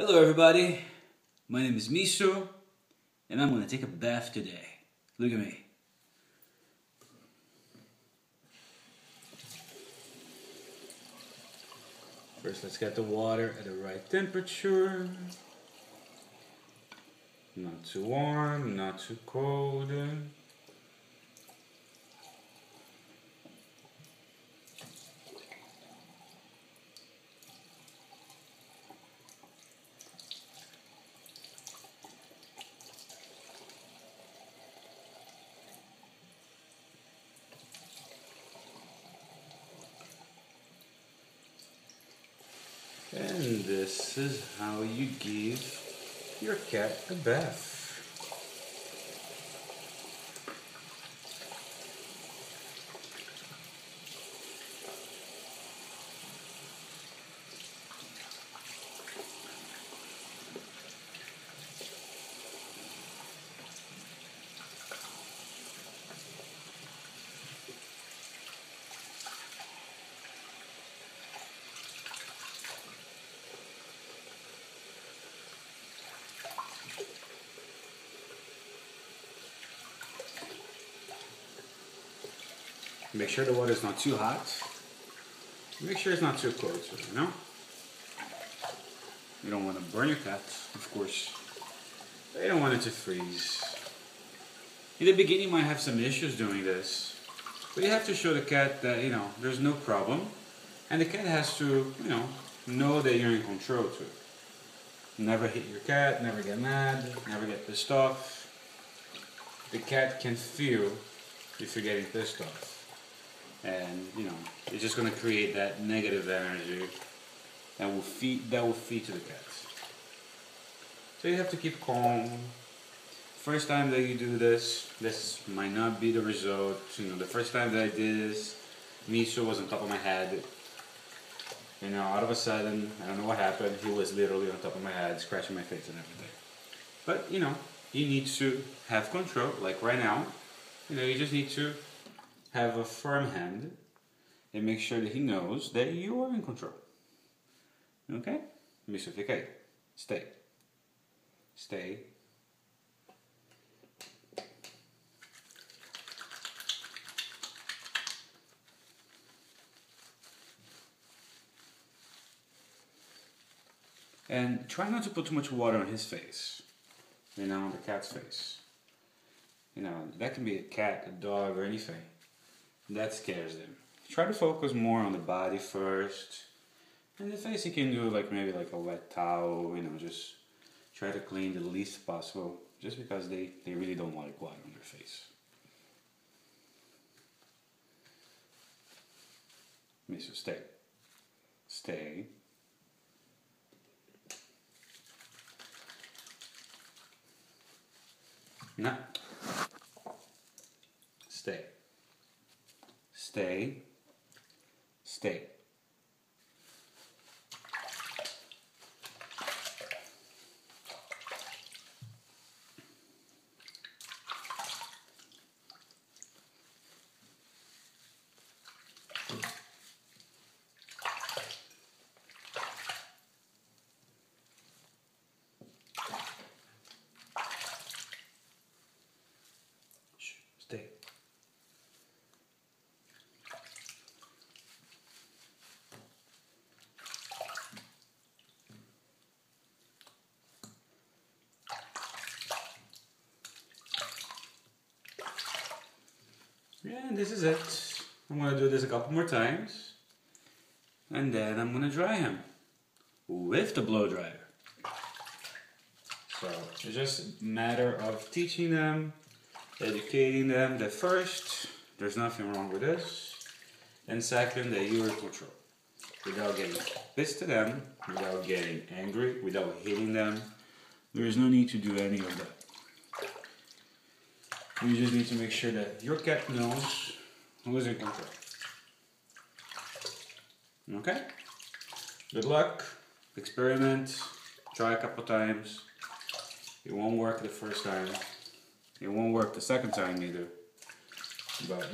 Hello everybody, my name is Miso, and I'm going to take a bath today. Look at me. First let's get the water at the right temperature. Not too warm, not too cold. And this is how you give your cat a bath. Make sure the water is not too hot. Make sure it's not too cold too, you know? You don't want to burn your cat, of course. You don't want it to freeze. In the beginning you might have some issues doing this. But you have to show the cat that, there's no problem. And the cat has to, know that you're in control too. Never hit your cat, never get mad, never get pissed off. The cat can feel if you're getting pissed off. And it's just going to create that negative energy that will feed to the cat. So you have to keep calm. First time that you do this might not be the result. The first time that I did this, Miso was on top of my head. Out of a sudden, I don't know what happened. He was literally on top of my head, scratching my face and everything. But you need to have control. Like right now, you just need to have a firm hand and make sure that he knows that you are in control. Okay? Miso, fica aí. Stay. Stay. And try not to put too much water on his face. On the cat's face. That can be a cat, a dog, or anything. That scares them. Try to focus more on the body first. And the face you can do maybe a wet towel, just try to clean the least possible. Just because they really don't like water on their face. Miso, stay. Stay. No. Stay. Stay. Stay. Stay. And this is it. I'm going to do this a couple more times. And then I'm going to dry him with the blow dryer. So it's just a matter of teaching them, educating them that first, there's nothing wrong with this. And second, that you're in control. Without getting pissed to them, without getting angry, without hitting them. There is no need to do any of that. You just need to make sure that your cat knows who is in control. Okay? Good luck. Experiment. Try a couple times. It won't work the first time. It won't work the second time either. But,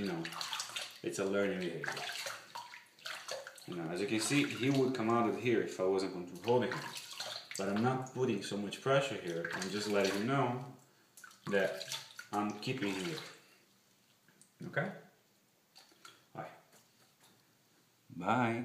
it's a learning behavior. As you can see, he would come out of here if I wasn't holding him. But I'm not putting so much pressure here. I'm just letting you know that I'm keeping here. Okay? Bye. Bye.